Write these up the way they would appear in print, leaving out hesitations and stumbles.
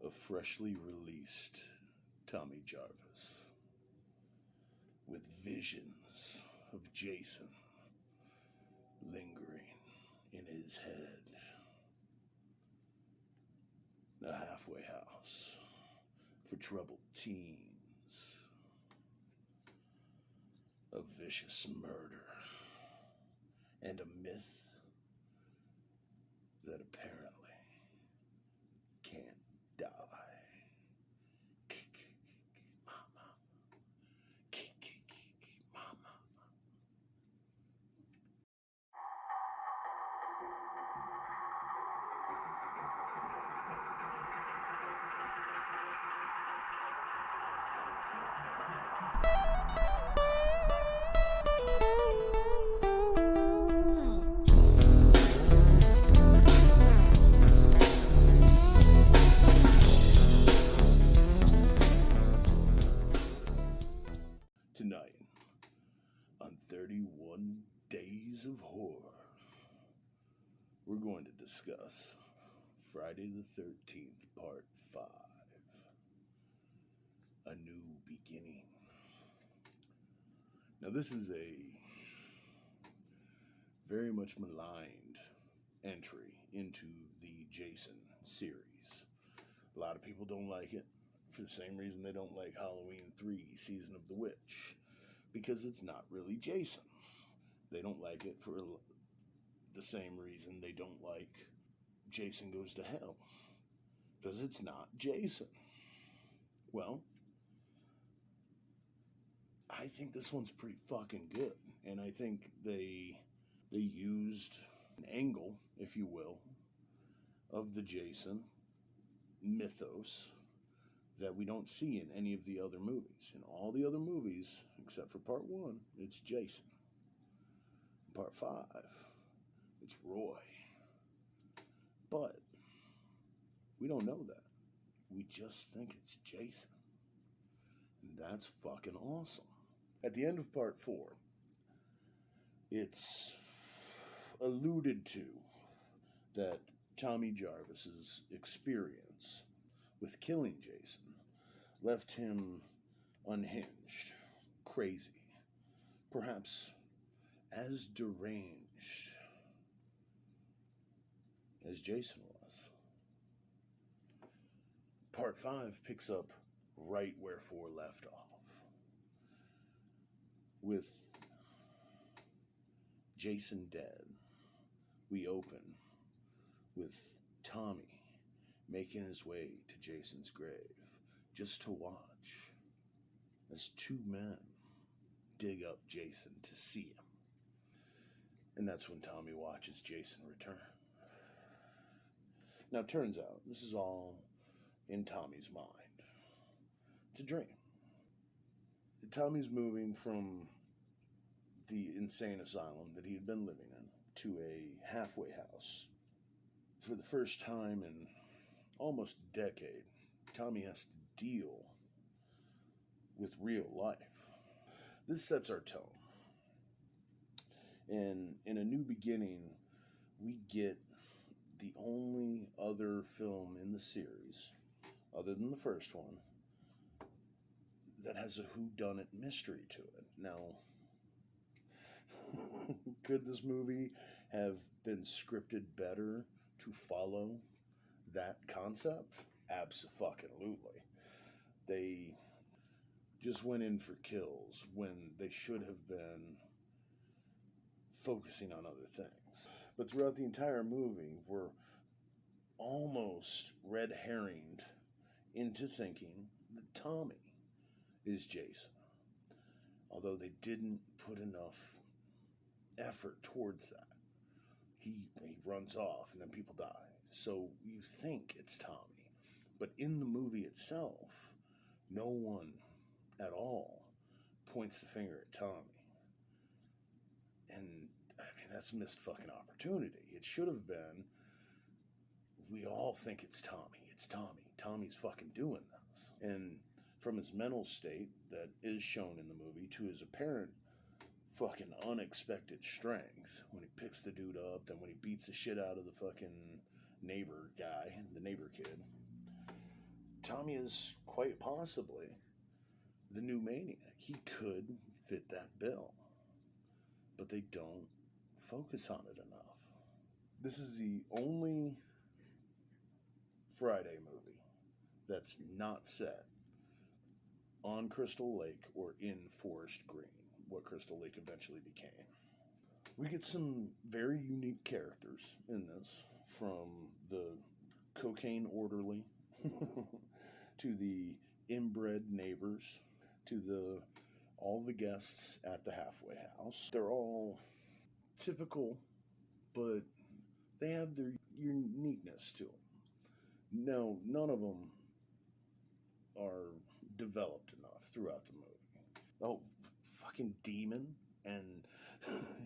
a freshly released Tommy Jarvis with visions of Jason lingering in his head. A halfway house for troubled teens. A vicious murder. And a myth that apparently can't die. Mama. Mama. Tonight, on 31 Days of Horror, we're going to discuss Friday the 13th, Part 5, A New Beginning. Now, this is a very much maligned entry into the Jason series. A lot of people don't like it for the same reason they don't like Halloween 3 Season of the Witch, because it's not really Jason. They don't like it for the same reason they don't like Jason Goes to Hell, because it's not Jason. Well, I think this one's pretty fucking good, and I think they used an angle, if you will, of the Jason mythos that we don't see in any of the other movies. In all the other movies, except for Part 1, it's Jason. Part 5, it's Roy. But we don't know that. We just think it's Jason. And that's fucking awesome. At the end of Part 4, it's alluded to that Tommy Jarvis's experience with killing Jason left him unhinged, crazy, perhaps as deranged as Jason was. Part 5 picks up right where 4 left off, with Jason dead. We open with Tommy making his way to Jason's grave just to watch as 2 men dig up Jason to see him. And that's when Tommy watches Jason return. Now, it turns out this is all in Tommy's mind. It's a dream. Tommy's moving from the insane asylum that he had been living in to a halfway house. For the first time in almost a decade, Tommy has to deal with real life. This sets our tone. And in A New Beginning, we get the only other film in the series, other than the first one, that has a whodunit mystery to it. Now, could this movie have been scripted better to follow that concept? Abso-fucking-lutely. They just went in for kills when they should have been focusing on other things. But throughout the entire movie, we're almost red herringed into thinking that Tommy is Jason, although they didn't put enough effort towards that. He runs off and then people die, so you think it's Tommy, but in the movie itself, no one at all points the finger at Tommy. And I mean, that's a missed fucking opportunity. It should have been, we all think it's Tommy. It's Tommy. Tommy's fucking doing this. And from his mental state that is shown in the movie to his apparent fucking unexpected strength when he picks the dude up, then when he beats the shit out of the fucking neighbor guy, the neighbor kid, Tommy is quite possibly the new Maniac. He could fit that bill, but they don't focus on it enough. This is the only Friday movie that's not set on Crystal Lake or in Forest Green, what Crystal Lake eventually became. We get some very unique characters in this, from the cocaine orderly to the inbred neighbors to all the guests at the halfway house. They're all typical, but they have their uniqueness to them. Now, none of them are developed enough throughout the movie. Oh, fucking Demon and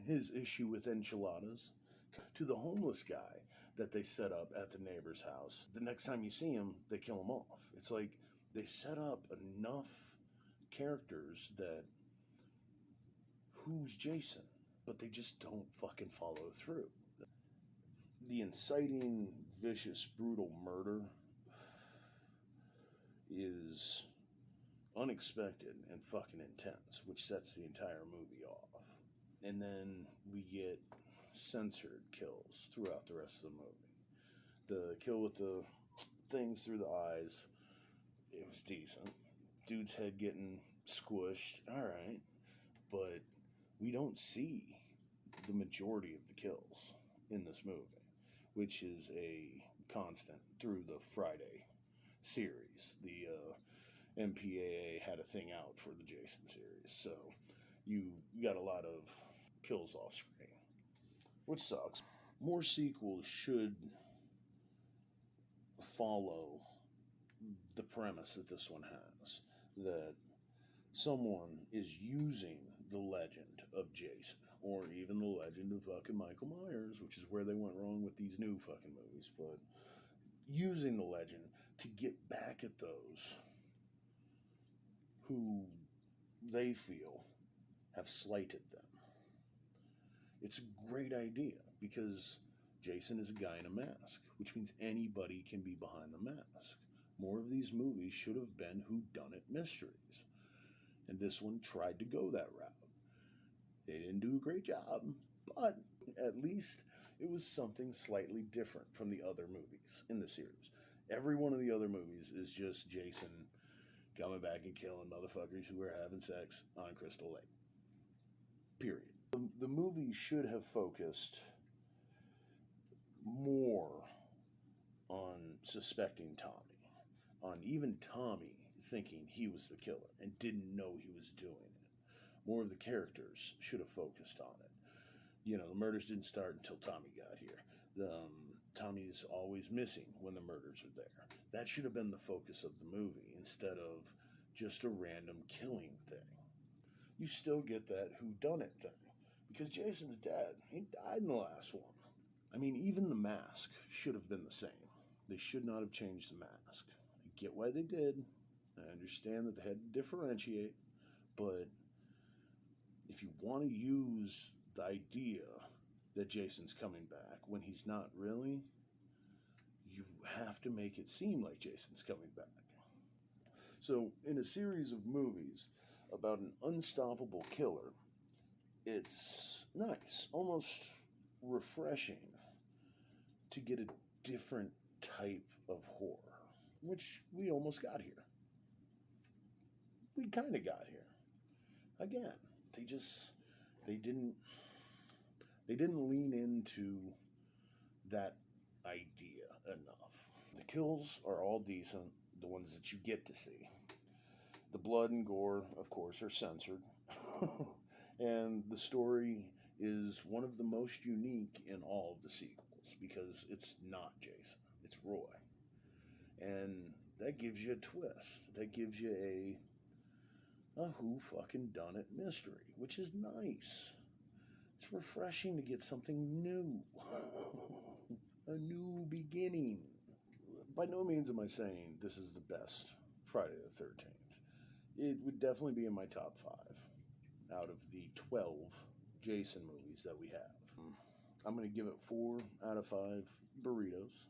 his issue with enchiladas. To the homeless guy that they set up at the neighbor's house. The next time you see him, they kill him off. It's like they set up enough characters that who's Jason? But they just don't fucking follow through. The inciting, vicious, brutal murder is unexpected and fucking intense, which sets the entire movie off. And then we get censored kills throughout the rest of the movie. The kill with the things through the eyes, it was decent. Dude's head getting squished, alright. But we don't see the majority of the kills in this movie, which is a constant through the Friday series. The MPAA had a thing out for the Jason series, so you got a lot of kills off screen, which sucks. More sequels should follow the premise that this one has, that someone is using the legend of Jason, or even the legend of fucking Michael Myers, which is where they went wrong with these new fucking movies, but using the legend to get back at those who they feel have slighted them. It's a great idea, because Jason is a guy in a mask, which means anybody can be behind the mask. More of these movies should have been whodunit mysteries, and this one tried to go that route. They didn't do a great job, but at least it was something slightly different from the other movies in the series. Every one of the other movies is just Jason coming back and killing motherfuckers who are having sex on Crystal Lake. Period. The movie should have focused more on suspecting Tommy, on even Tommy thinking he was the killer and didn't know he was doing it. More of the characters should have focused on it. You know, the murders didn't start until Tommy got here. Tommy's always missing when the murders are there. That should have been the focus of the movie instead of just a random killing thing. You still get that whodunit thing, because Jason's dead. He died in the last one. I mean, even the mask should have been the same. They should not have changed the mask. I get why they did. I understand that they had to differentiate, but if you want to use the idea that Jason's coming back when he's not really, you have to make it seem like Jason's coming back. So, in a series of movies about an unstoppable killer, it's nice, almost refreshing to get a different type of horror, which we almost got here. We kind of got here. Again, they didn't lean into that idea enough. The kills are all decent, the ones that you get to see. The blood and gore, of course, are censored. And the story is one of the most unique in all of the sequels, because it's not Jason, it's Roy. And that gives you a twist. That gives you a who fucking done it mystery, which is nice. It's refreshing to get something new. A new beginning. By no means am I saying this is the best Friday the 13th. It would definitely be in my top 5 out of the 12 Jason movies that we have. I'm going to give it 4 out of 5 burritos.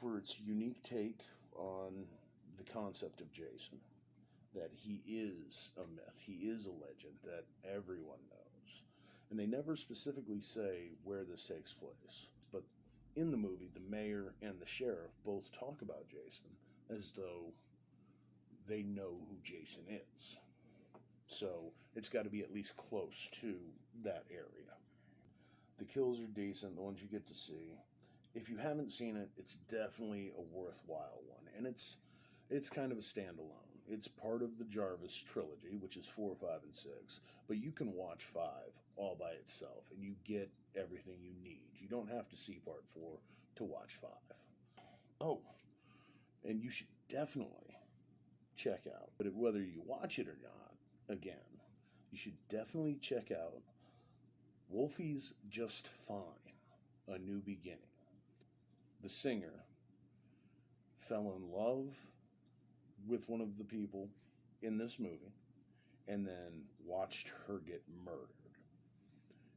for its unique take on the concept of Jason, that he is a myth, he is a legend that everyone knows. And they never specifically say where this takes place. But in the movie, the mayor and the sheriff both talk about Jason as though they know who Jason is. So it's got to be at least close to that area. The kills are decent, the ones you get to see. If you haven't seen it, it's definitely a worthwhile one. And it's kind of a standalone. It's part of the Jarvis trilogy, which is 4, 5, and 6. But you can watch 5 all by itself, and you get everything you need. You don't have to see part 4 to watch 5. Oh, and you should definitely check out, but whether you watch it or not, again, you should definitely check out Wolfie's Just Fine, A New Beginning. The singer fell in love with one of the people in this movie and then watched her get murdered.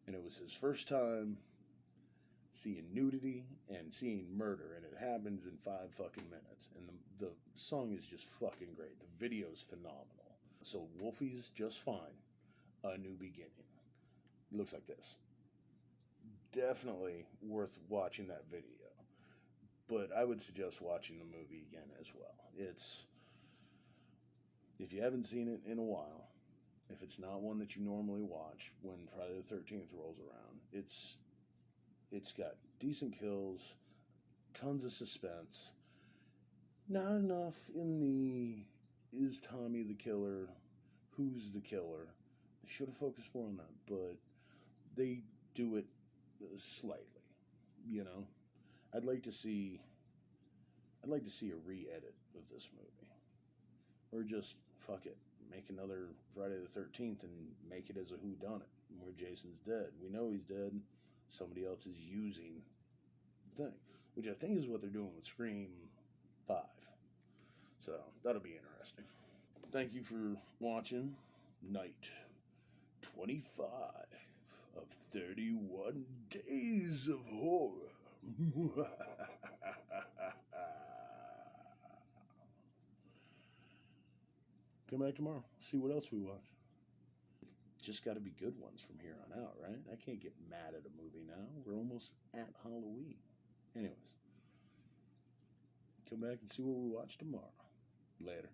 And it was his first time seeing nudity and seeing murder, and it happens in 5 fucking minutes. And the song is just fucking great. The video is phenomenal. So Wolfie's Just Fine, A New Beginning. It looks like this. Definitely worth watching that video. But I would suggest watching the movie again as well. If you haven't seen it in a while, if it's not one that you normally watch when Friday the 13th rolls around, it's got decent kills, tons of suspense, not enough in the is Tommy the killer, who's the killer. They should have focused more on that, but they do it slightly, you know. I'd like to see a re-edit of this movie, or just fuck it, make another Friday the 13th and make it as a whodunit where Jason's dead. We know he's dead. Somebody else is using the thing, which I think is what they're doing with Scream 5. So that'll be interesting. Thank you for watching night 25 of 31 Days of Horror. Come back tomorrow. See what else we watch. Just got to be good ones from here on out, right? I can't get mad at a movie now. We're almost at Halloween. Anyways, come back and see what we watch tomorrow. Later.